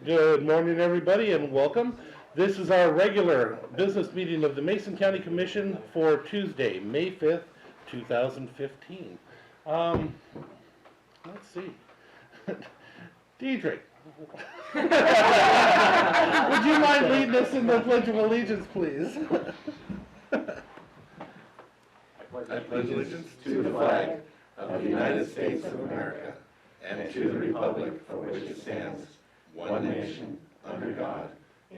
Good morning, everybody, and welcome. This is our regular business meeting of the Mason County Commission for Tuesday, May 5th, 2015. Let's see. Deidre, would you mind leading us in the Pledge of Allegiance, please? I pledge allegiance to the flag of the United States of America and to the republic for which it stands, one nation, under God,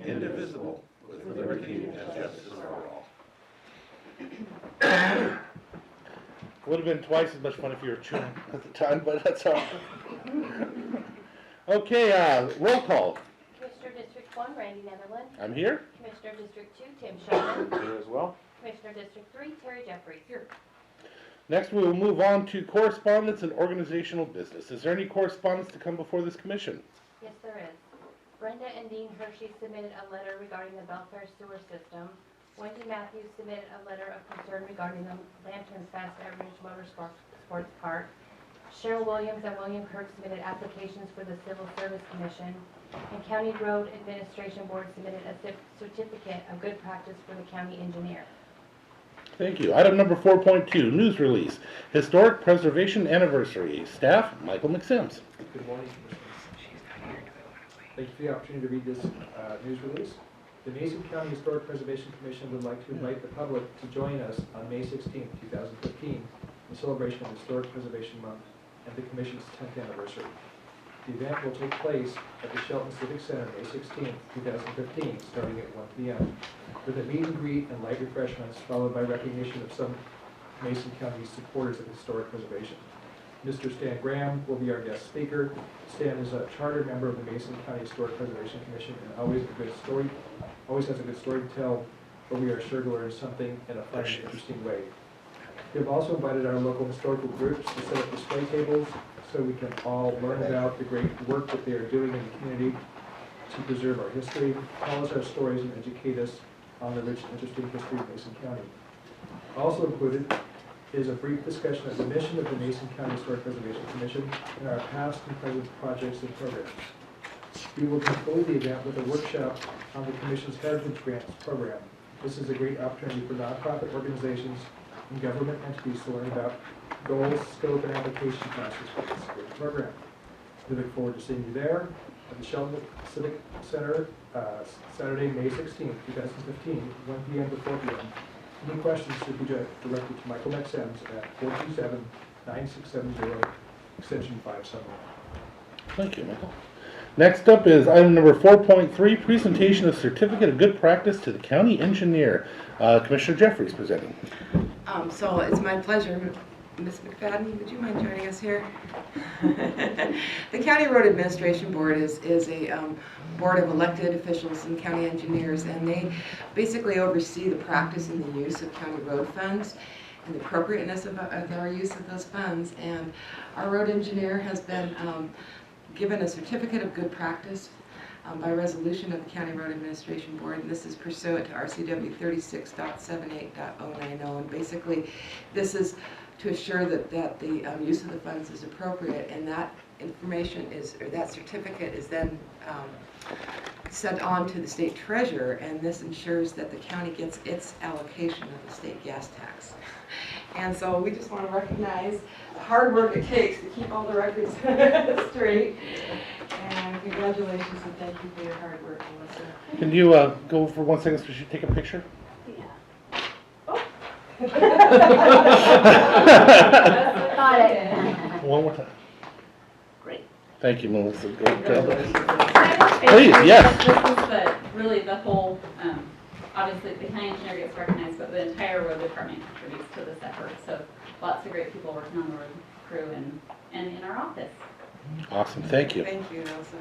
indivisible, with liberty and justice for all. Would have been twice as much fun if you were chewing at the time, but that's all. Okay, roll call. Commissioner District 1, Randy Netherland. I'm here. Commissioner District 2, Tim Sheldon. Here as well. Commissioner District 3, Terry Jeffrey. Here. Next, we will move on to correspondence and organizational business. Is there any correspondence to come before this commission? Yes, there is. Brenda and Dean Hershey submitted a letter regarding the Belfair sewer system. Wendy Matthews submitted a letter of concern regarding the Lantern Fest at Ridge Motorsports Park. Cheryl Williams and William Kirk submitted applications for the Civil Service Commission. And County Road Administration Board submitted a certificate of good practice for the county engineer. Thank you. Item number 4.2, news release, Historic Preservation Anniversary. Staff, Michael McSims. Good morning, Commissioners. Thank you for the opportunity to read this news release. The Mason County Historic Preservation Commission would like to invite the public to join us on May 16, 2015, in celebration of Historic Preservation Month and the Commission's 10th anniversary. The event will take place at the Shelton Civic Center May 16, 2015, starting at 1 p.m., with a meet and greet and light refreshments, followed by recognition of some Mason County supporters of historic preservation. Mr. Stan Graham will be our guest speaker. Stan is a charter member of the Mason County Historic Preservation Commission and always has a good story to tell, but we are sure to learn something in a fun and interesting way. We have also invited our local historical groups to set up display tables so we can all learn about the great work that they are doing in the community to preserve our history, tell us our stories, and educate us on the rich and interesting history of Mason County. Also included is a brief discussion of the mission of the Mason County Historic Preservation Commission and our past and present projects and programs. We will conclude the event with a workshop on the Commission's Heritage Grants program. This is a great opportunity for nonprofit organizations and government entities to learn about goals, scope, and application process for this great program. We look forward to seeing you there at the Shelton Civic Center, Saturday, May 16, 2015, 1 p.m. to 4 p.m. Any questions should be directed to Michael McSims at 427-9670, extension 571. Thank you, Michael. Next up is item number 4.3, presentation of certificate of good practice to the county engineer. Commissioner Jeffries presenting. So it's my pleasure. Ms. McFadden, would you mind joining us here? The County Road Administration Board is a board of elected officials and county engineers, and they basically oversee the practice and the use of county road funds and the appropriateness of our use of those funds. And our road engineer has been given a certificate of good practice by resolution of the County Road Administration Board, and this is pursuant to RCW 36.78.090, and basically this is to assure that the use of the funds is appropriate, and that information or that certificate is then sent on to the state treasurer, and this ensures that the county gets its allocation of the state gas tax. And so we just want to recognize the hard work it takes to keep all the records straight. And congratulations and thank you for your hard work, Melissa. Can you go for 1 second so she take a picture? Yeah. Oh. Got it. One more time. Great. Thank you, Melissa. Great job. Please, yes. This is really the whole, obviously the county engineer gets recognized, but the entire road department contributes to this effort. So lots of great people working on the road crew and in our office. Awesome. Thank you. Thank you, Elsa.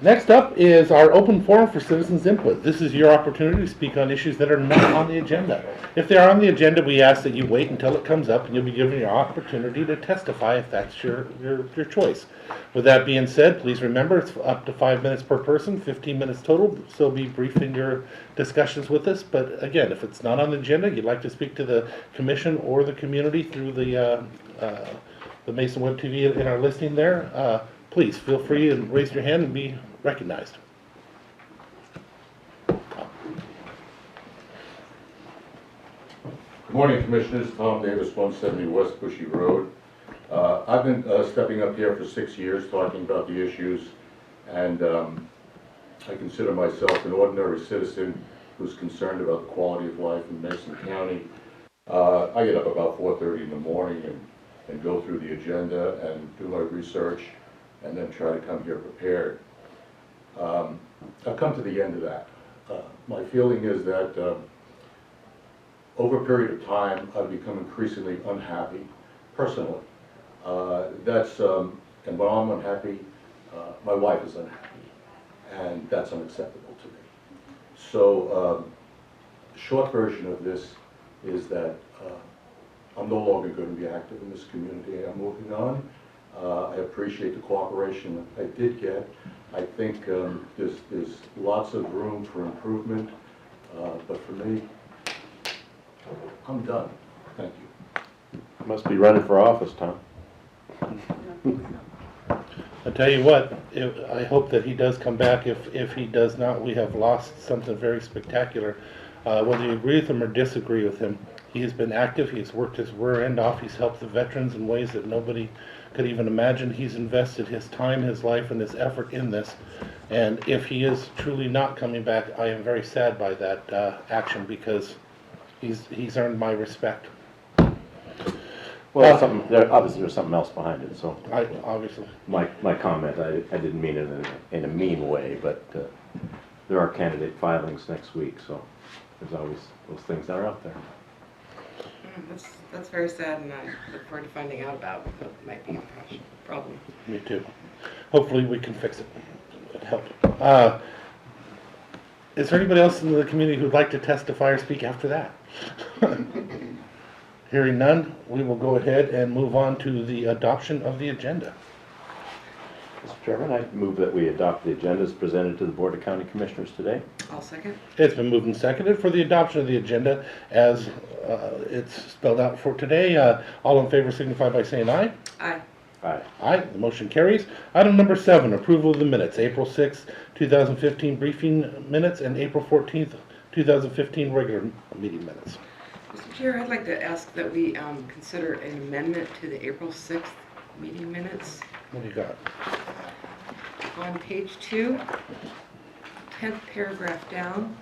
Next up is our open forum for citizens input. This is your opportunity to speak on issues that are not on the agenda. If they are on the agenda, we ask that you wait until it comes up and you'll be given your opportunity to testify if that's your choice. With that being said, please remember it's up to 5 minutes per person, 15 minutes total, so be brief in your discussions with us. But again, if it's not on the agenda, you'd like to speak to the commission or the community through the Mason Web TV in our listing there, Please feel free and raise your hand and be recognized. Good morning, Commissioners. Tom Davis, 170 West Bushy Road. I've been stepping up here for 6 years talking about the issues, and I consider myself an ordinary citizen who's concerned about the quality of life in Mason County. I get up about 4:30 in the morning and go through the agenda and do my research and then try to come here prepared. I've come to the end of that. My feeling is that over a period of time, I've become increasingly unhappy, personally. And when I'm unhappy, my wife is unhappy, and that's unacceptable to me. So, the short version of this is that I'm no longer going to be active in this community. I'm moving on. I appreciate the cooperation I did get. I think there's lots of room for improvement, but for me, I'm done. Thank you. Must be running for office, Tom. I tell you what, I hope that he does come back. If he does not, we have lost something very spectacular. Whether you agree with him or disagree with him, he has been active. He's worked his rear end off. He's helped the veterans in ways that nobody could even imagine. He's invested his time, his life, and his effort in this. And if he is truly not coming back, I am very sad by that action, because he's earned my respect. Well, obviously there's something else behind it, so. Obviously. My comment, I didn't mean it in a mean way, but there are candidate filings next week, so there's always those things that are out there. That's very sad, and I look forward to finding out about what might be a problem. Me too. Hopefully we can fix it. It helped. Is there anybody else in the community who'd like to testify or speak after that? Hearing none, we will go ahead and move on to the adoption of the agenda. Mr. Chairman, I move that we adopt the agenda as presented to the Board of County Commissioners today. I'll second. It's been moved and seconded for the adoption of the agenda as it's spelled out for today. All in favor signify by saying aye. Aye. Aye. Aye, the motion carries. Item number 7, approval of the minutes, April 6th, 2015 briefing minutes and April 14th, 2015 regular meeting minutes. Mr. Chair, I'd like to ask that we consider an amendment to the April 6th meeting minutes. What do you got? On page 2, 10th paragraph down,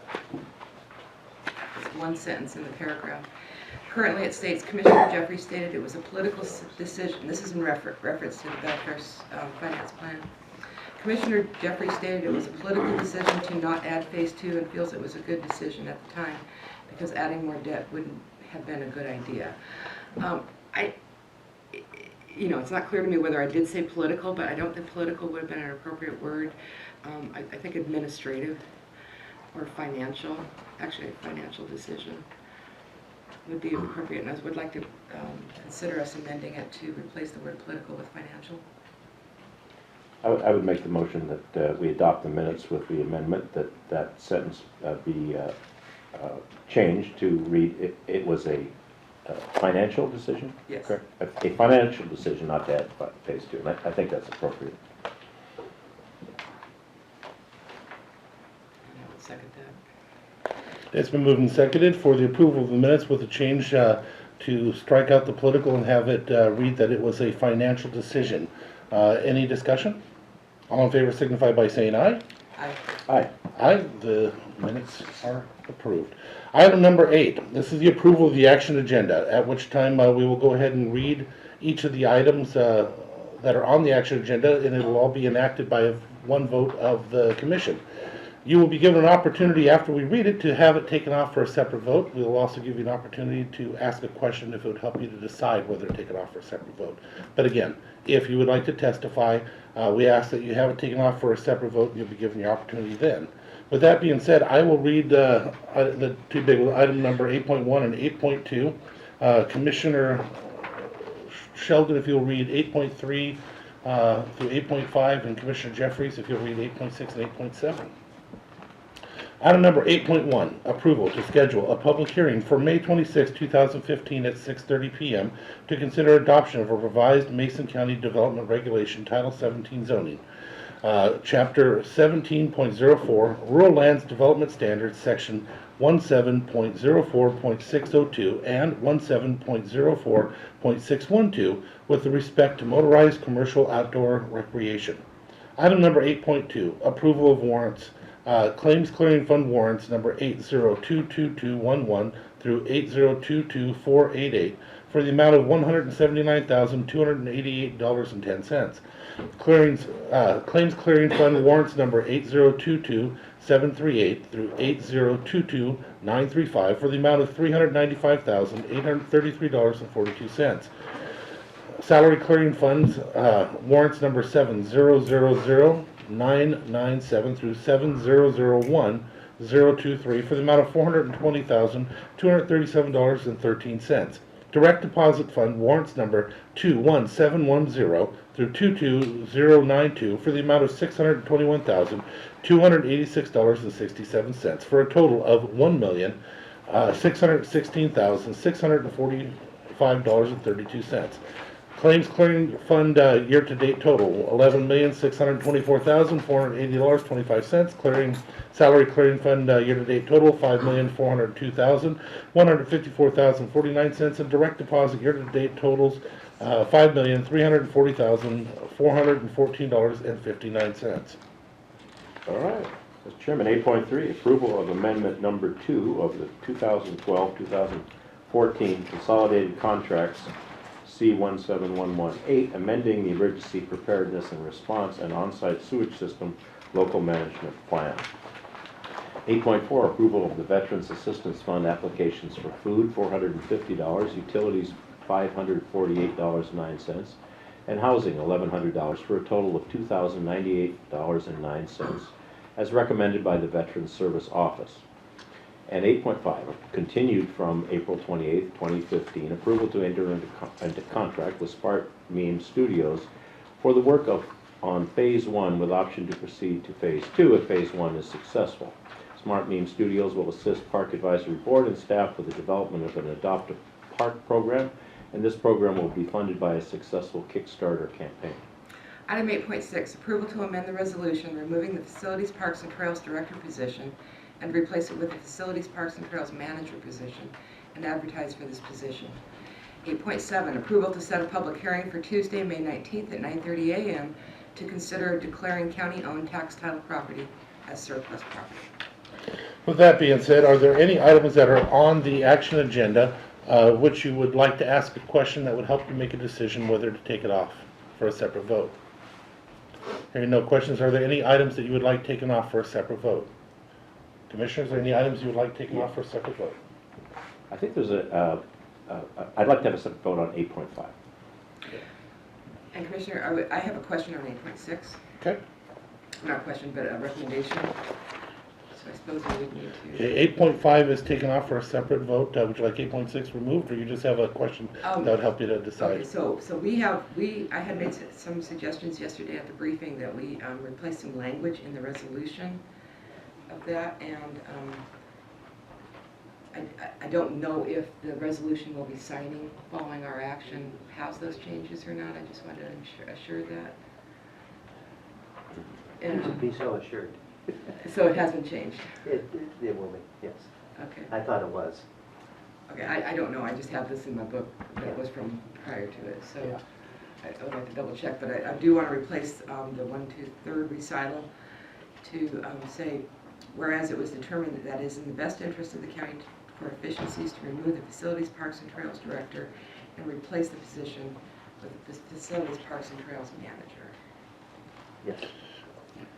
it's one sentence in the paragraph. Currently, it states, Commissioner Jeffrey stated it was a political decision. This is in reference to the Belfair finance plan. Commissioner Jeffrey stated it was a political decision to not add phase 2 and feels it was a good decision at the time because adding more debt wouldn't have been a good idea. It's not clear to me whether I did say political, but I don't think political would have been an appropriate word. I think administrative or financial, actually a financial decision would be appropriate, and I would like to consider us amending it to replace the word political with financial. I would make the motion that we adopt the minutes with the amendment that sentence be changed to read, it was a financial decision? Yes. Correct? A financial decision not to add phase 2, and I think that's appropriate. And I would second that. It's been moved and seconded for the approval of the minutes with a change to strike out the political and have it read that it was a financial decision. Any discussion? All in favor signify by saying aye. Aye. Aye. Aye, the minutes are approved. Item number 8, this is the approval of the action agenda, at which time we will go ahead and read each of the items that are on the action agenda, and it will all be enacted by one vote of the commission. You will be given an opportunity after we read it to have it taken off for a separate vote. We will also give you an opportunity to ask a question if it would help you to decide whether to take it off for a separate vote. But again, if you would like to testify, we ask that you have it taken off for a separate vote, and you'll be given your opportunity then. With that being said, I will read the two big ones, item number 8.1 and 8.2. Commissioner Sheldon, if you'll read 8.3 through 8.5, and Commissioner Jeffries, if you'll read 8.6 and 8.7. Item number 8.1, approval to schedule a public hearing for May 26, 2015 at 6:30 p.m. to consider adoption of a revised Mason County Development Regulation Title 17 zoning. Chapter 17.04, Rural Lands Development Standards, Section 17.04.602 and 17.04.612 with respect to motorized commercial outdoor recreation. Item number 8.2, approval of warrants. Claims Clearing Fund warrants number 8022211 through 8022488 for the amount of $179,288.10. Claims Clearing Fund warrants number 8022738 through 8022935 for the amount of $395,833.42. Salary Clearing Funds warrants number 7000997 through 7001023 for the amount of $420,237.13. Direct Deposit Fund warrants number 21710 through 22092 for the amount of $621,286.67 for a total of $1,616,645.32. Claims Clearing Fund year-to-date total, $11,624,480.25. Salary Clearing Fund year-to-date total, $5,402,154,049. And direct deposit year-to-date totals, $5,340,414.59. All right. Mr. Chairman, 8.3, approval of amendment number 2 of the 2012-2014 consolidated contracts C17118, amending the emergency preparedness and response and on-site sewage system local management plan. 8.4, approval of the Veterans Assistance Fund applications for food, $450, utilities, $548.09, and housing, $1,100, for a total of $2,098.09, as recommended by the Veterans Service Office. And 8.5, continued from April 28, 2015, approval to enter into contract with Smart Meme Studios for the work on Phase 1 with option to proceed to Phase 2 if Phase 1 is successful. Smart Meme Studios will assist Park Advisory Board and staff with the development of an Adopt a Park program, and this program will be funded by a successful Kickstarter campaign. Item 8.6, approval to amend the resolution removing the Facilities, Parks, and Trails Director position and replace it with the Facilities, Parks, and Trails Manager position and advertise for this position. 8.7, approval to set a public hearing for Tuesday, May 19th at 9:30 a.m. to consider declaring county-owned tax title property as surplus property. With that being said, are there any items that are on the action agenda which you would like to ask a question that would help you make a decision whether to take it off for a separate vote? Hearing no questions, are there any items that you would like taken off for a separate vote? Commissioners, are there any items you would like taken off for a separate vote? I think there's I'd like to have a separate vote on 8.5. And Commissioner, I have a question on 8.6. Okay. Not a question, but a recommendation. So I suppose we would need to. Okay, 8.5 is taken off for a separate vote. Would you like 8.6 removed, or you just have a question that would help you to decide? Okay, so I had made some suggestions yesterday at the briefing that we replace some language in the resolution of that, and I don't know if the resolution we'll be signing following our action has those changes or not. I just wanted to assure that. Be so assured. So it hasn't changed? It will be, yes. Okay. I thought it was. Okay, I don't know. I just have this in my book that was from prior to it, so Yeah. I would have to double check. But I do want to replace the 1, 2, 3rd recital to say, whereas it was determined that it is in the best interest of the county for efficiencies to remove the Facilities, Parks, and Trails Director and replace the position with the Facilities, Parks, and Trails Manager. Yes.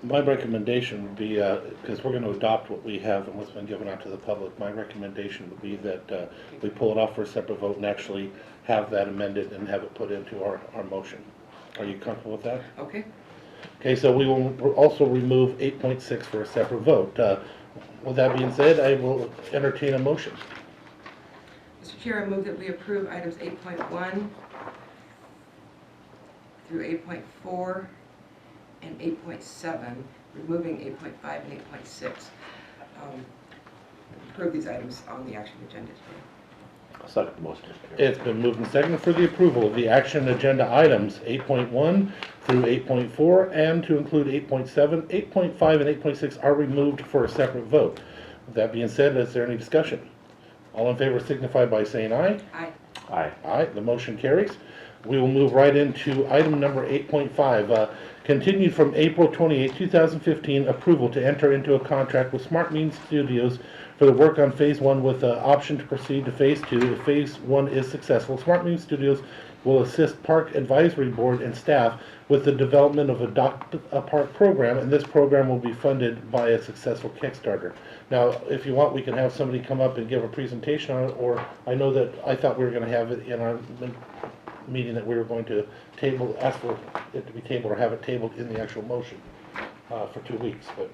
My recommendation would be, because we're going to adopt what we have and what's been given out to the public, my recommendation would be that we pull it off for a separate vote and actually have that amended and have it put into our motion. Are you comfortable with that? Okay. Okay, so we will also remove 8.6 for a separate vote. With that being said, I will entertain a motion. Mr. Chair, I move that we approve items 8.1 through 8.4 and 8.7, removing 8.5 and 8.6. approve these items on the action agenda today. I'll second the motion, Mr. Chairman. It's been moved and seconded for the approval of the action agenda items 8.1 through 8.4 and to include 8.7, 8.5, and 8.6 are removed for a separate vote. With that being said, is there any discussion? All in favor signify by saying aye. Aye. Aye. Aye, the motion carries. We will move right into item number 8.5. Continued from April 28, 2015, approval to enter into a contract with Smart Means Studios for the work on Phase 1 with the option to proceed to Phase 2 if Phase 1 is successful. Smart Means Studios will assist Park Advisory Board and staff with the development of Adopt a Park program, and this program will be funded by a successful Kickstarter. Now, if you want, we can have somebody come up and give a presentation on it, or I know that I thought we were going to have it in our meeting that we were going to table, ask for it to be tabled or have it tabled in the actual motion for 2 weeks, but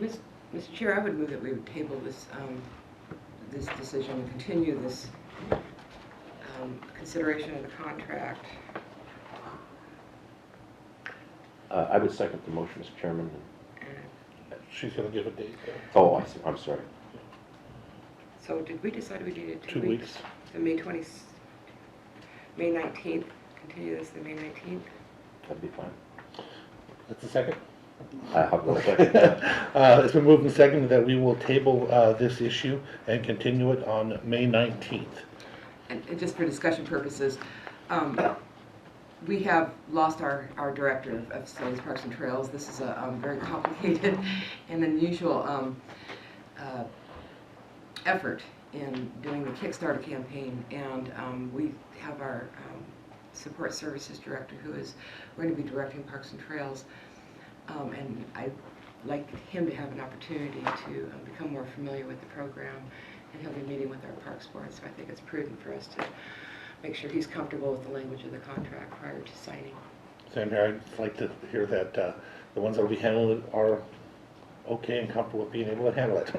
Mr. Chair, I would move that we would table this, this decision and continue this consideration of the contract. I would second the motion, Mr. Chairman. she's going to give a date. Oh, I'm sorry. So did we decide we needed 2 weeks. So May 19th, continue this to May 19th? That'd be fine. That's a second. I'll go second that. It's been moved and seconded that we will table this issue and continue it on May 19th. And just for discussion purposes, we have lost our director of facilities, parks and trails. This is a very complicated and unusual effort in doing the Kickstarter campaign, and we have our support services director who is going to be directing parks and trails, and I'd like him to have an opportunity to become more familiar with the program, and he'll be meeting with our parks board, so I think it's prudent for us to make sure he's comfortable with the language of the contract prior to signing. Same here. I'd like to hear that the ones that will be handling it are okay and comfortable with being able to handle it,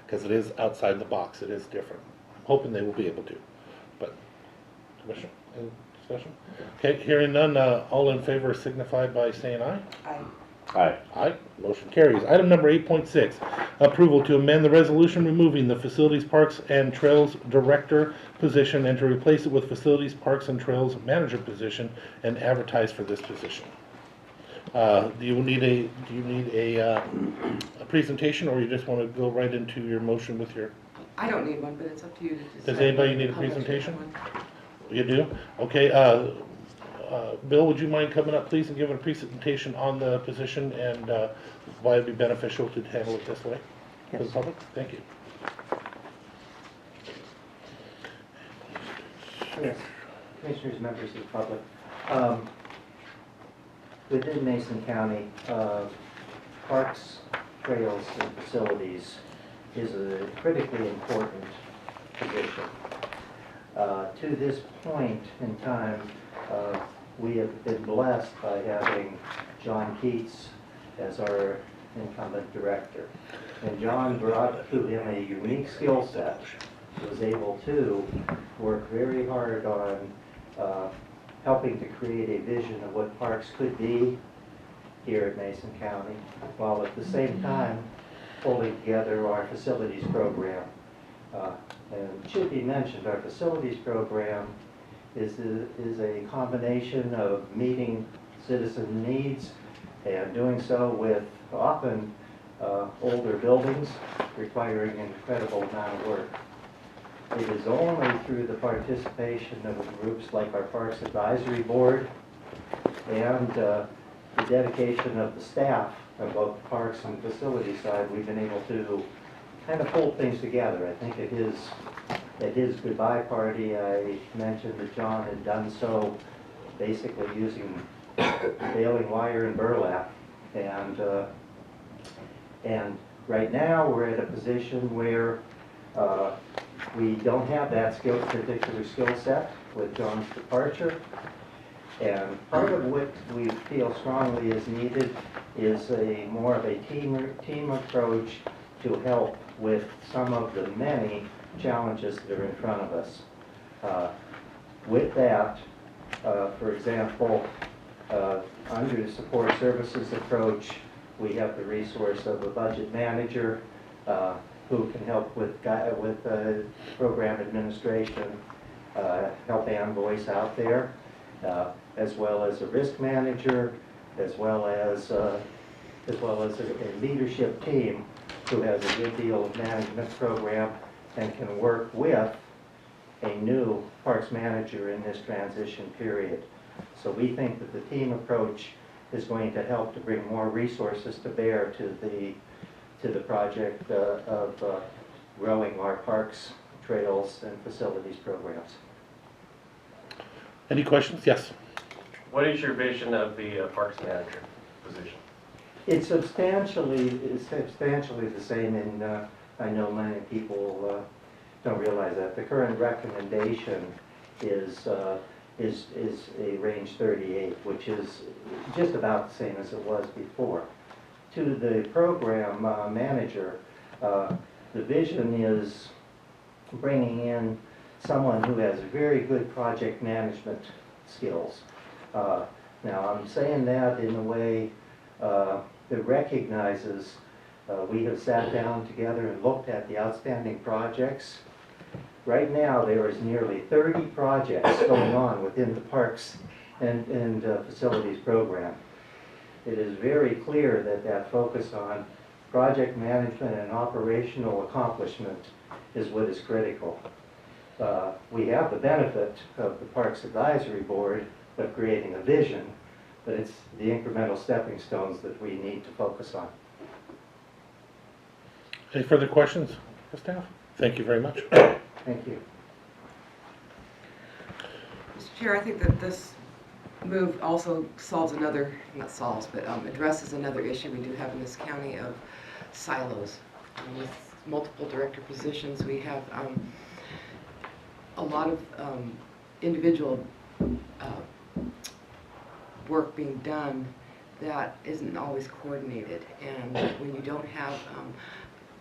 because it is outside the box. It is different. I'm hoping they will be able to. But, Commissioner, any discussion? Okay, hearing none, all in favor signify by saying aye. Aye. Aye. Aye, motion carries. Item number 8.6, approval to amend the resolution removing the Facilities, Parks, and Trails Director position and to replace it with Facilities, Parks, and Trails Manager position and advertise for this position. Do you need a presentation, or you just want to go right into your motion with your? I don't need one, but it's up to you to decide. Does anybody need a Public should have presentation? one. You do? Okay, Bill, would you mind coming up, please, and giving a presentation on the position and why it'd be beneficial to handle it this way for the Yes. public? Thank you. Yes. Commissioners, members of the public. Within Mason County, parks, trails, and facilities is a critically important position. To this point in time, we have been blessed by having John Keats as our incumbent director. And John brought to him a unique skill set. He was able to work very hard on helping to create a vision of what parks could be here at Mason County, while at the same time pulling together our facilities program. And it should be mentioned, our facilities program is a combination of meeting citizen needs and doing so with often older buildings requiring an incredible amount of work. It is only through the participation of groups like our Parks Advisory Board and the dedication of the staff on both the parks and facility side we've been able to kind of hold things together. I think at his goodbye party, I mentioned that John had done so basically using baling wire and burlap. And right now, we're at a position where we don't have that particular skill set with John's departure. And part of what we feel strongly is needed is more of a team approach to help with some of the many challenges that are in front of us. With that, for example, under the support services approach, We have the resource of a budget manager who can help with program administration, help Ann Voice out there, as well as a risk manager, as well as a leadership team who has a good deal of management program and can work with a new parks manager in this transition period. So we think that the team approach is going to help to bring more resources to bear to the project of growing our parks, trails, and facilities programs. Any questions? Yes. What is your vision of the parks manager position? It's substantially the same, and I know many people don't realize that. The current recommendation is a range 38, which is just about the same as it was before. To the program manager, the vision is bringing in someone who has very good project management skills. Now, I'm saying that in a way that recognizes we have sat down together and looked at the outstanding projects. Right now, there is nearly 30 projects going on within the Parks and Facilities program. It is very clear that that focus on project management and operational accomplishment is what is critical. We have the benefit of the Parks Advisory Board of creating a vision, but it's the incremental stepping stones that we need to focus on. Any further questions for staff? Thank you very much. Thank you. Mr. Chair, I think that this move also solves another, not solves, but addresses another issue we do have in this county of silos. With multiple director positions, we have a lot of individual work being done that isn't always coordinated. And when you don't have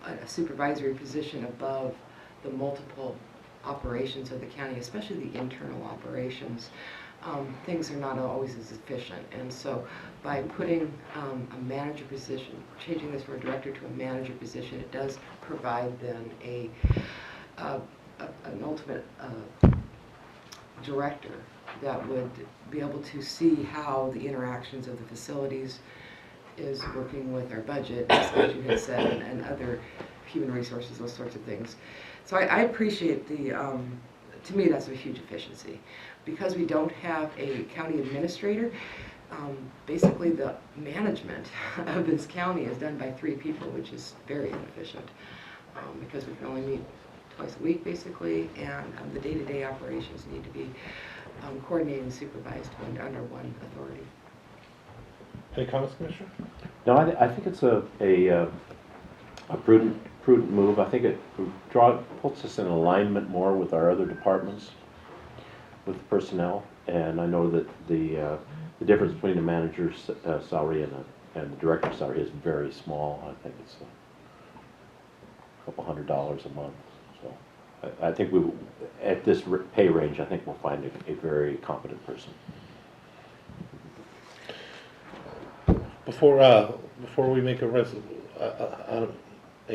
a supervisory position above the multiple operations of the county, especially the internal operations, things are not always as efficient. And so by putting a manager position, changing this from a director to a manager position, it does provide then an ultimate director that would be able to see how the interactions of the facilities is working with our budget, as you had said, and other human resources, those sorts of things. So I appreciate to me that's a huge efficiency. Because we don't have a county administrator, basically the management of this county is done by 3 people, which is very inefficient. Because we can only meet twice a week basically, and the day-to-day operations need to be coordinated and supervised under one authority. Any comments, Commissioner? No, I think it's a prudent move. I think it puts us in alignment more with our other departments, with the personnel, and I know that the difference between the manager's salary and the director's salary is very small. I think it's a couple $100 a month. So I think at this pay range, I think we'll find a very competent person. Before we make a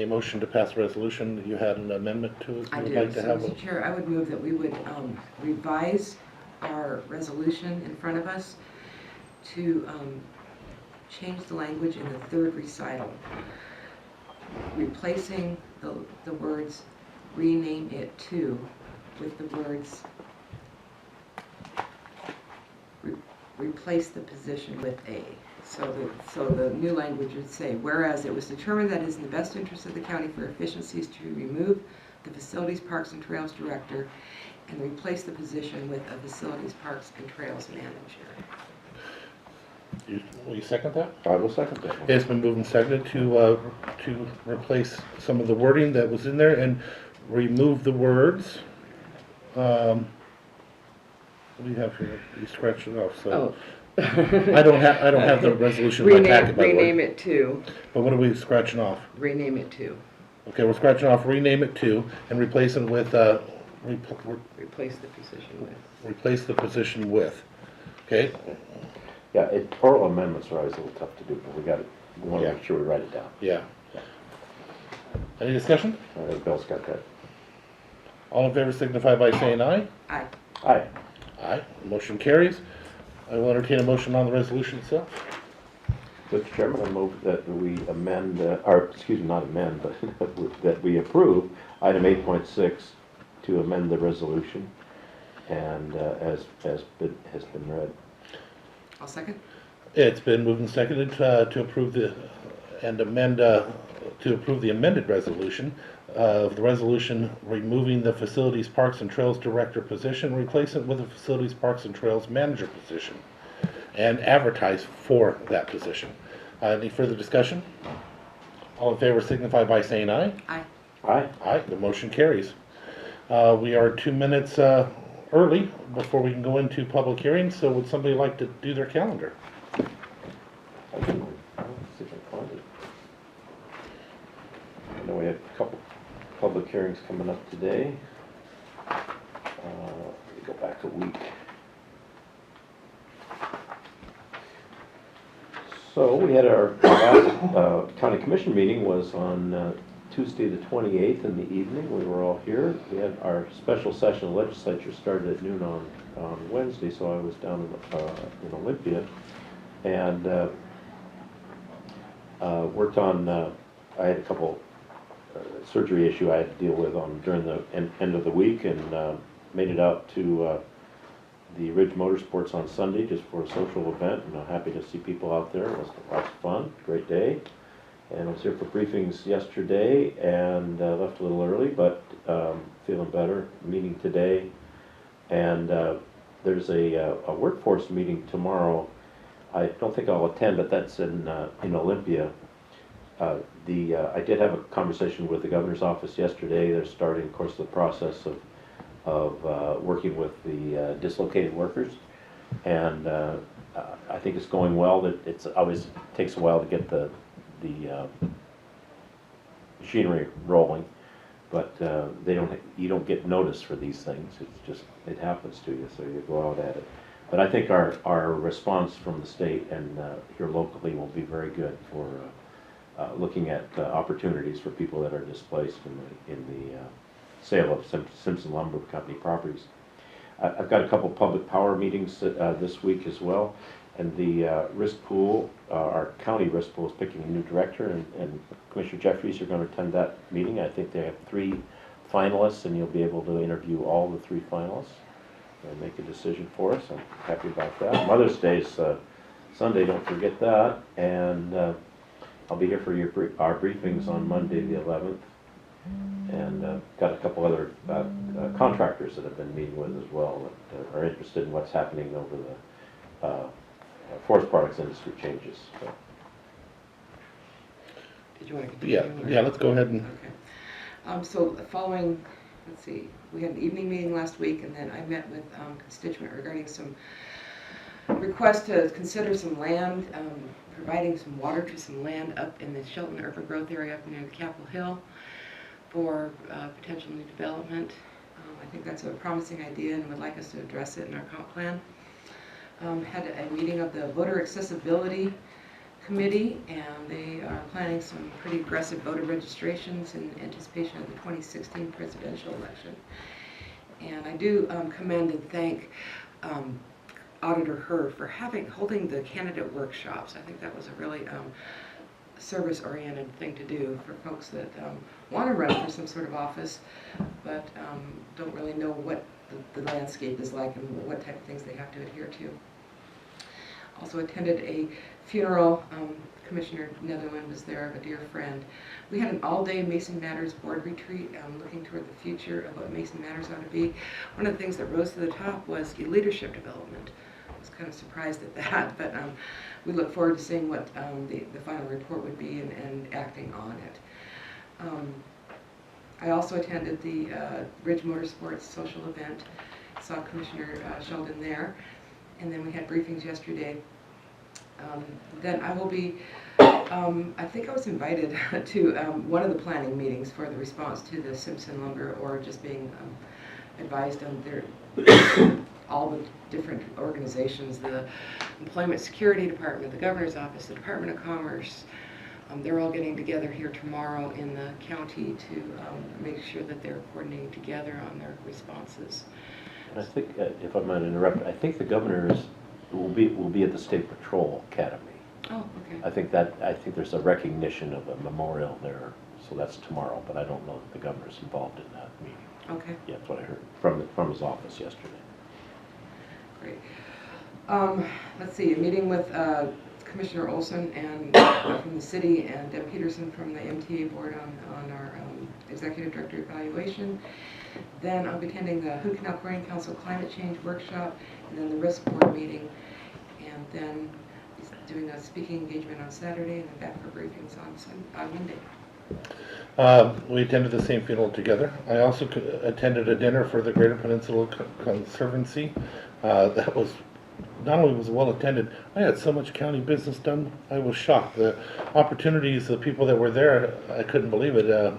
motion to pass a resolution, you had an amendment to it? I You would do. like to So, have Mr. Chair, I would move that we would revise our resolution in front of us to change the language in the 3rd recital, replacing the words rename it to with the words replace the position with a. So the new language would say, whereas it was determined that it is in the best interest of the county for efficiencies to remove the Facilities, Parks, and Trails Director and replace the position with a Facilities, Parks, and Trails Manager. Will you second that? I will second that. It's been moved and seconded to replace some of the wording that was in there and remove the words. What do you have here? You scratched it off, so. I don't have the resolution in my packet, by the way. Rename it to. But what are we scratching off? Rename it to. Okay, we're scratching off rename it to and replace it with, Replace the position with. replace the position with. Okay? Yeah, oral amendments are always a little tough to do, but we got it We want to Yeah. make sure we write it down. Yeah. Any discussion? Bill's got that. All in favor signify by saying aye. Aye. Aye. Aye. Motion carries. I will entertain a motion on the resolution itself. Mr. Chairman, I move that we amend, or, excuse me, not amend, but that we approve item 8.6 to amend the resolution and as has been read. I'll second. It's been moved and seconded to approve the, and amend, to approve the amended resolution of the resolution removing the Facilities, Parks and Trails Director position, replacing it with the Facilities, Parks and Trails Manager position, and advertise for that position. Any further discussion? All in favor signify by saying aye. Aye. Aye. Aye, the motion carries. We are 2 minutes early before we can go into public hearings, so would somebody like to do their calendar? I can, I'll see if I can find it. I know we have a couple public hearings coming up today. Let me go back a week. So we had our last county commission meeting was on Tuesday the 28th in the evening. We were all here. We had our special session of the legislature started at noon on Wednesday, so I was down in Olympia and worked on, I had a couple surgery issue I had to deal with during the end of the week, and made it out to the Ridge Motorsports on Sunday just for a social event, and I'm happy to see people out there. It was lots of fun, great day. And I was here for briefings yesterday and left a little early, but feeling better. Meeting today, and there's a workforce meeting tomorrow. I don't think I'll attend, but that's in Olympia. I did have a conversation with the governor's office yesterday. They're starting, of course, the process of working with the dislocated workers, and I think it's going well. That it's always takes a while to get the machinery rolling, but you don't get notice for these things. It's just, it happens to you, so you go out at it. But I think our response from the state and here locally will be very good for looking at opportunities for people that are displaced in the sale of Simpson Lumber Company properties. I've got a couple public power meetings this week as well, and the risk pool, our county risk pool is picking a new director, and Commissioner Jeffries are going to attend that meeting. I think they have 3 finalists, and you'll be able to interview all the 3 finalists and make a decision for us. I'm happy about that. Mother's Day is Sunday, don't forget that, and I'll be here for our briefings on Monday the 11th, and got a couple other contractors that I've been meeting with as well that are interested in what's happening over the forest products industry changes. So. Did you want to continue? Yeah, let's go ahead and. Okay. So following, let's see, we had an evening meeting last week, and then I met with constituent regarding some requests to consider some land, providing some water to some land up in the Shelton urban growth area up near the Capitol Hill for potential new development. I think that's a promising idea and would like us to address it in our comp plan. Had a meeting of the Voter Accessibility Committee, and they are planning some pretty aggressive voter registrations in anticipation of the 2016 presidential election. And I do commend and thank Auditor Herr for holding the candidate workshops. I think that was a really service-oriented thing to do for folks that want to run for some sort of office, but don't really know what the landscape is like and what type of things they have to adhere to. Also attended a funeral. Commissioner Netherland was there of a dear friend. We had an all-day Mason Matters board retreat, looking toward the future of what Mason Matters ought to be. One of the things that rose to the top was leadership development. I was kind of surprised at that, but we look forward to seeing what the final report would be and acting on it. I also attended the Ridge Motorsports social event, saw Commissioner Sheldon there, and then we had briefings yesterday. Then I will be, I think I was invited to one of the planning meetings for the response to the Simpson Lumber, or just being advised on all the different organizations, the Employment Security Department, the Governor's Office, the Department of Commerce, they're all getting together here tomorrow in the county to make sure that they're coordinating together on their responses. I think, if I might interrupt, I think the governor will be at the State Patrol Academy. Oh, okay. I think there's a recognition of a memorial there, so that's tomorrow, but I don't know that the governor's involved in that meeting. Okay, Yeah, that's what I heard from his office yesterday. great. Let's see, a meeting with Commissioner Olson and from the city and Deb Peterson from the MTA board on our executive director evaluation. Then I'll be attending the Hood Canal Quarrying Council Climate Change Workshop, and then the risk board meeting, and then doing a speaking engagement on Saturday, and then back for briefings on Monday. We attended the same funeral together. I also attended a dinner for the Greater Peninsula Conservancy. That was, not only was it well attended, I had so much county business done, I was shocked. The opportunities, the people that were there, I couldn't believe it.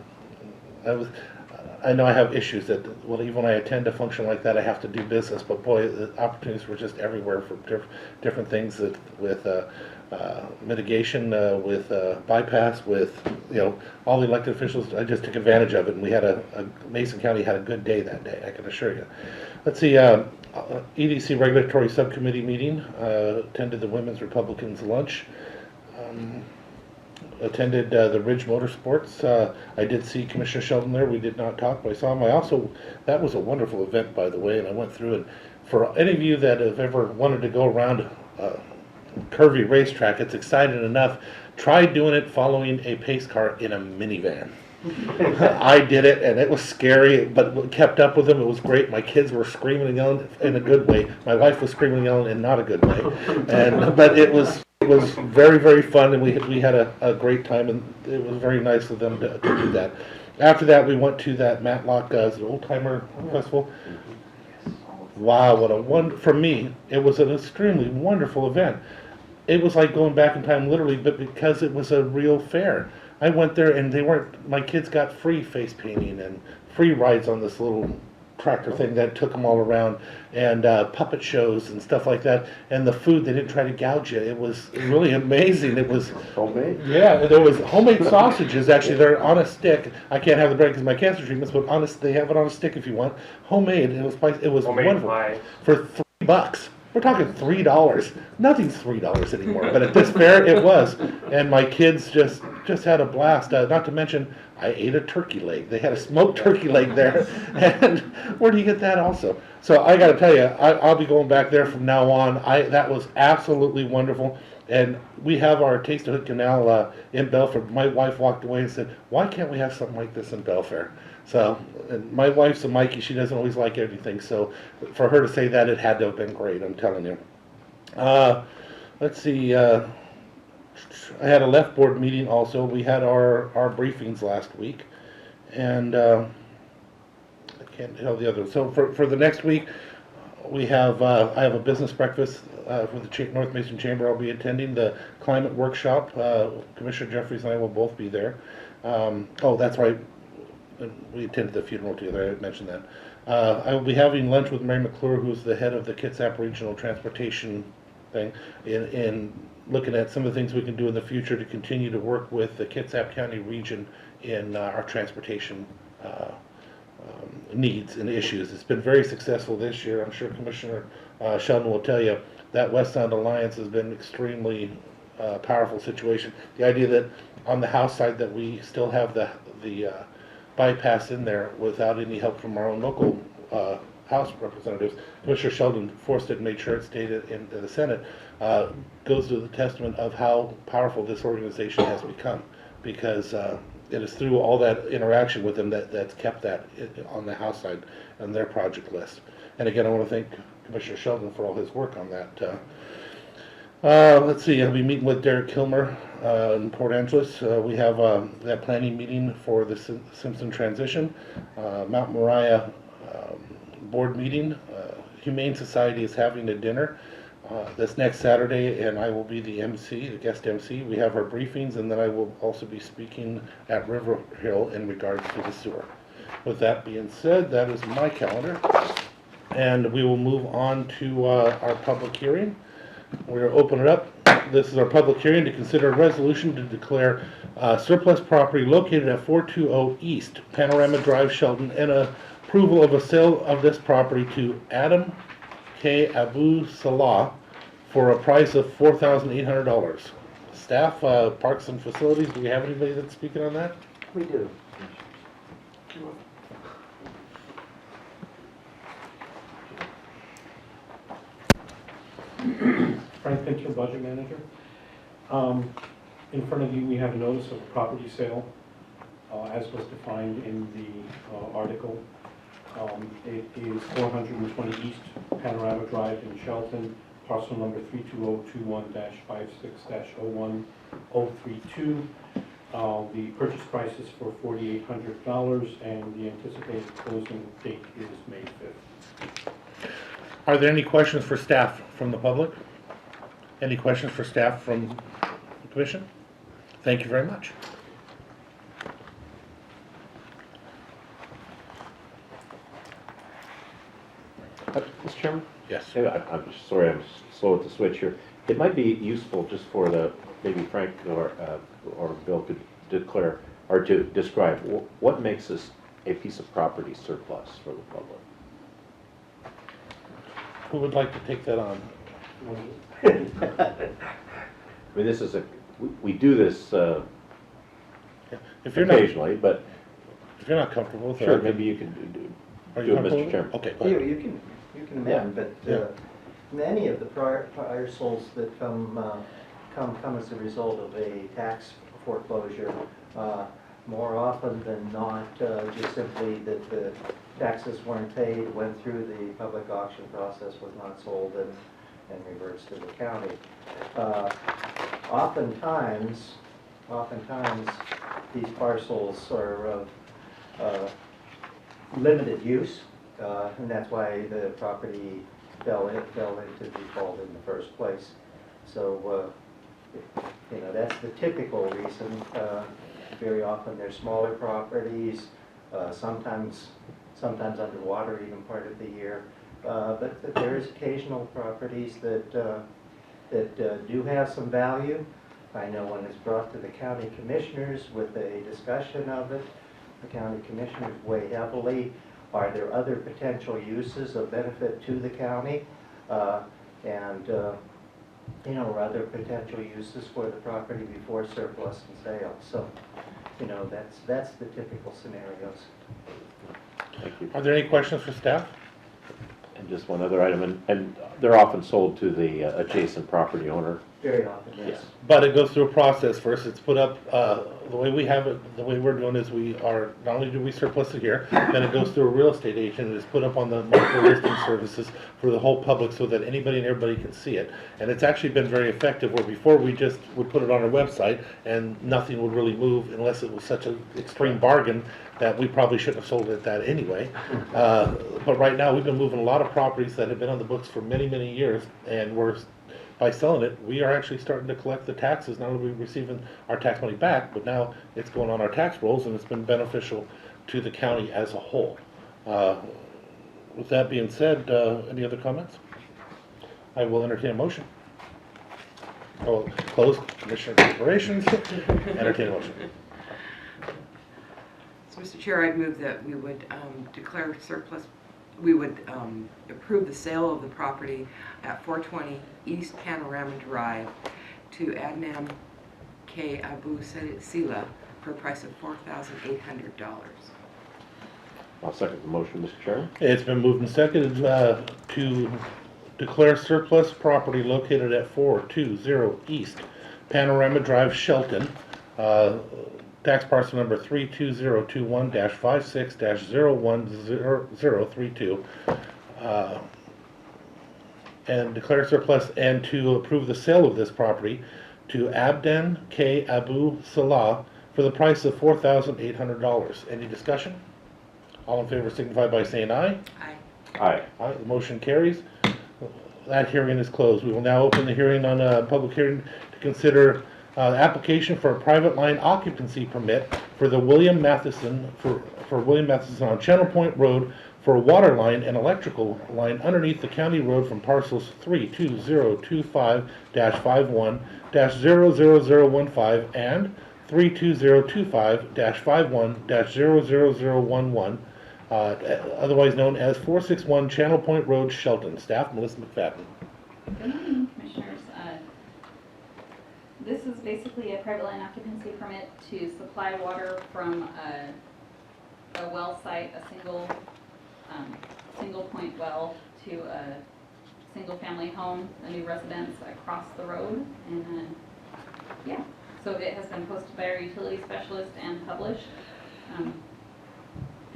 I know I have issues that, well, even when I attend a function like that, I have to do business, but boy, the opportunities were just everywhere for different things that, with mitigation, with bypass, with, all the elected officials. I just took advantage of it, and we had Mason County had a good day that day, I can assure you. Let's see, EDC Regulatory Subcommittee meeting, attended the Women's Republicans lunch. Attended the Ridge Motorsports. I did see Commissioner Sheldon there. We did not talk, but I saw him. That was a wonderful event, by the way, and I went through it. For any of you that have ever wanted to go around a curvy racetrack, it's exciting enough. Try doing it following a pace car in a minivan. I did it, and it was scary, but kept up with them. It was great. My kids were screaming and yelling in a good way. My wife was screaming and yelling in not a good way. But it was very, very fun, and we had a great time, and it was very nice of them to do that. After that, we went to that Matlock Old Timer Festival. Wow, for me, it was an extremely wonderful event. It was like going back in time, literally, but because it was a real fair. I went there, and my kids got free face painting and free rides on this little tractor thing that took them all around, and puppet shows and stuff like that. And the food, they didn't try to gouge you. It was really amazing. It was Homemade? Yeah, there was homemade sausages. Actually, they're on a stick. I can't have the bread because of my cancer treatments, but they have it on a stick if you want. Homemade. It was Homemade wonderful. pie. For $3. We're talking $3. Nothing's $3 anymore, but at this fair it was. And my kids just had a blast. Not to mention, I ate a turkey leg. They had a smoked turkey leg there. And where do you get that also? So I got to tell you, I'll be going back there from now on. That was absolutely wonderful. And we have our Taste of Hood Canal in Belfair. My wife walked away and said, "Why can't we have something like this in Belfair?" So, and my wife's a Mikey. She doesn't always like everything. So for her to say that, it had to have been great, I'm telling you. Let's see. I had a left board meeting also. We had our briefings last week. And I can't tell the other. So for the next week, we have I have a business breakfast for the North Mason Chamber. I'll be attending the climate workshop. Commissioner Jeffries and I will both be there. Oh, that's right. We attended the funeral together. I mentioned that. I will be having lunch with Mary McClure, who's the head of the Kitsap Regional Transportation thing, in looking at some of the things we can do in the future to continue to work with the Kitsap County region in our transportation needs and issues. It's been very successful this year. I'm sure Commissioner Sheldon will tell you that West Sound Alliance has been extremely powerful situation. The idea that on the House side that we still have the bypass in there without any help from our own local House representatives. Commissioner Sheldon forced it and made sure it stayed in the Senate. Goes to the testament of how powerful this organization has become, because it is through all that interaction with them that's kept that on the House side on their project list. And again, I want to thank Commissioner Sheldon for all his work on that. Let's see, I'll be meeting with Derek Kilmer in Port Angeles. We have that planning meeting for the Simpson transition. Mount Moriah board meeting. Humane Society is having a dinner this next Saturday, and I will be the guest MC. We have our briefings, and then I will also be speaking at River Hill in regards to the sewer. With that being said, that is my calendar, and we will move on to our public hearing. We're going to open it up. This is our public hearing to consider a resolution to declare surplus property located at 420 East Panorama Drive, Shelton, and approval of a sale of this property to Adam K. Abu Salah for a price of $4,800. Staff, Parks and Facilities, do we have anybody that's speaking on that? We do. Frank Pinter, Budget Manager. In front of you, we have a notice of property sale, as was defined in the article. It is 420 East Panorama Drive in Shelton, parcel number 32021-56-01032. The purchase price is for $4,800, and the anticipated closing date is May 5th. Are there any questions for staff from the public? Any questions for staff from the commission? Thank you very much. Mr. Chairman? Yes. I'm sorry, I'm slow at the switch here. It might be useful just for maybe Frank or Bill could declare, or to describe, what makes this a piece of property surplus for the public? Who would like to take that on? I mean, this is we do this If you're not, occasionally, but if you're not comfortable with it, sure, maybe you can are do you it, comfortable Mr. with it? Chairman. Okay, go ahead. You can amend, but many of the parcels that come as a result of a tax foreclosure, more often than not, just simply that the taxes weren't paid, went through the public auction process, was not sold, and reverts to the county. Oftentimes, these parcels are of limited use, and that's why the property fell into default in the first place. So, that's the typical reason. Very often they're smaller properties, sometimes underwater even part of the year. But there is occasional properties that do have some value. I know when it's brought to the county commissioners with a discussion of it, the county commissioners weigh heavily. Are there other potential uses of benefit to the county? Or other potential uses for the property before surplus and sale. So, that's the typical scenarios. Thank you. Are there any questions for staff? And just one other item, and they're often sold to the adjacent property owner. Very often, yes. But it goes through a process first. It's put up, the way we have it, the way we're doing is not only do we surplus it here, then it goes through a real estate agent and is put up on the multiple listing services for the whole public so that anybody and everybody can see it. And it's actually been very effective, where before we just would put it on our website and nothing would really move unless it was such an extreme bargain that we probably shouldn't have sold it at that anyway. But right now, we've been moving a lot of properties that have been on the books for many, many years, and by selling it, we are actually starting to collect the taxes. Not only are we receiving our tax money back, but now it's going on our tax rolls, and it's been beneficial to the county as a whole. With that being said, any other comments? I will entertain a motion. I will close Commissioner deliberations. Entertain a motion. So, Mr. Chair, I'd move that we would declare surplus, we would approve the sale of the property at 420 East Panorama Drive to Adnan K. Abu Sila for a price of $4,800. I'll second the motion, Mr. Chairman. It's been moved and seconded to declare surplus property located at 420 East Panorama Drive, Shelton, tax parcel number 32021-56-01032, and declare surplus, and to approve the sale of this property to Abden K. Abu Salah for the price of $4,800. Any discussion? All in favor signify by saying aye. Aye. Aye. Aye, the motion carries. That hearing is closed. We will now open the hearing on a public hearing to consider application for a private line occupancy permit for the William Matheson, for William Matheson on Channel Point Road for a water line and electrical line underneath the county road from parcels 32025-51-00015 and 32025-51-00011, otherwise known as 461 Channel Point Road, Shelton. Staff, Melissa McFadden. Good morning, Commissioners. This is basically a private line occupancy permit to supply water from a well site, a single point well, to a single family home, a new residence across the road. And yeah, so it has been posted by our utility specialist and published. And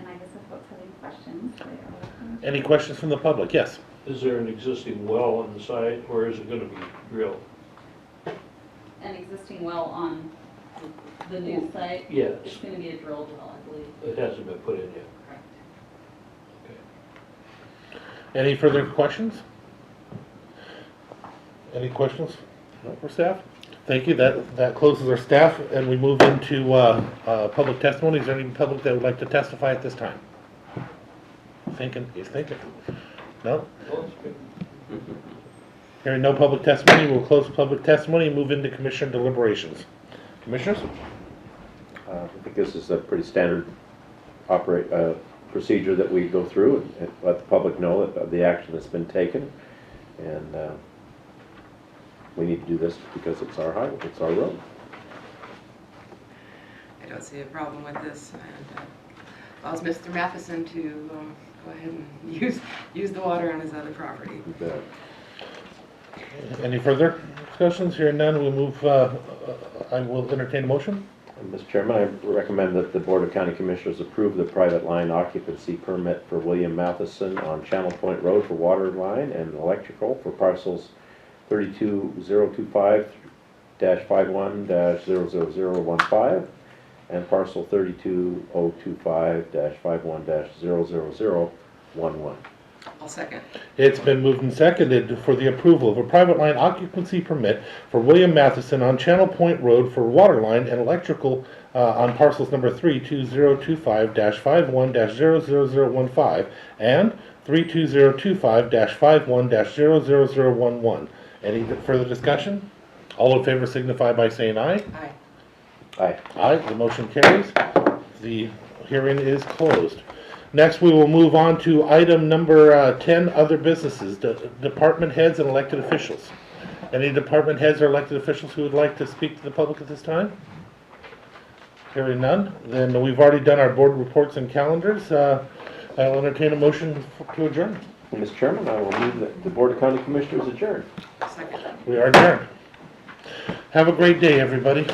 I guess if folks have any questions, they are welcome. Any questions from the public? Yes. Is there an existing well on the site, or is it going to be drilled? An existing well on the new site? Yes. It's going to be a drilled well, I believe. It hasn't been put in yet. Correct. Any further questions? Any questions for staff? Thank you. That closes our staff, and we move into public testimony. Is there any public that would like to testify at this time? He's thinking. No? Hearing no public testimony, we'll close public testimony and move into commissioner deliberations. Commissioners? I think this is a pretty standard procedure that we go through and let the public know that the action that's been taken. And we need to do this because it's our highway, it's our road. I don't see a problem with this, and allows Mr. Matheson to go ahead and use the water on his other property. You bet. Any further discussions? Hearing none, we'll move, I will entertain a motion. Mr. Chairman, I recommend that the Board of County Commissioners approve the private line occupancy permit for William Matheson on Channel Point Road for water line and electrical for parcels 32025-51-00015 and parcel 32025-51-00011. I'll second. It's been moved and seconded for the approval of a private line occupancy permit for William Matheson on Channel Point Road for water line and electrical on parcels number 32025-51-00015 and 32025-51-00011. Any further discussion? All in favor signify by saying aye. Aye. Aye. Aye, the motion carries. The hearing is closed. Next, we will move on to item number 10, other businesses, department heads and elected officials. Any department heads or elected officials who would like to speak to the public at this time? Hearing none, then we've already done our board reports and calendars. I'll entertain a motion to adjourn. Mr. Chairman, I will move that the Board of County Commissioners adjourn. Second. We are adjourned. Have a great day, everybody.